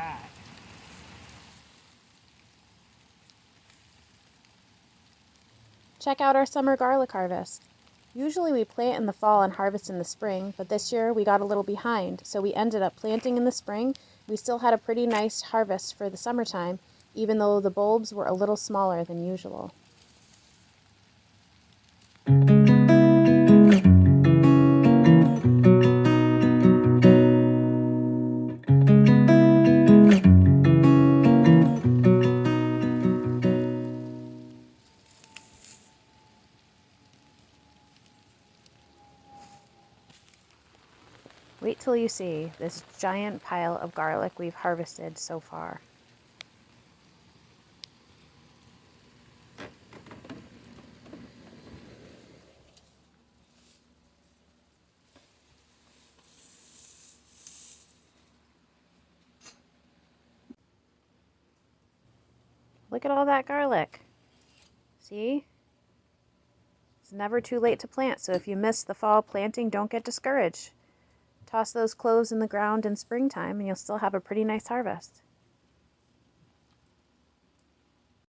that. Check out our summer garlic harvest. Usually we plant in the fall and harvest in the spring, but this year we got a little behind, so we ended up planting in the spring. We still had a pretty nice harvest for the summertime, even though the bulbs were a little smaller than usual. Wait till you see this giant pile of garlic we've harvested so far. Look at all that garlic. See? It's never too late to plant, so if you miss the fall planting, don't get discouraged. Toss those cloves in the ground in springtime and you'll still have a pretty nice harvest.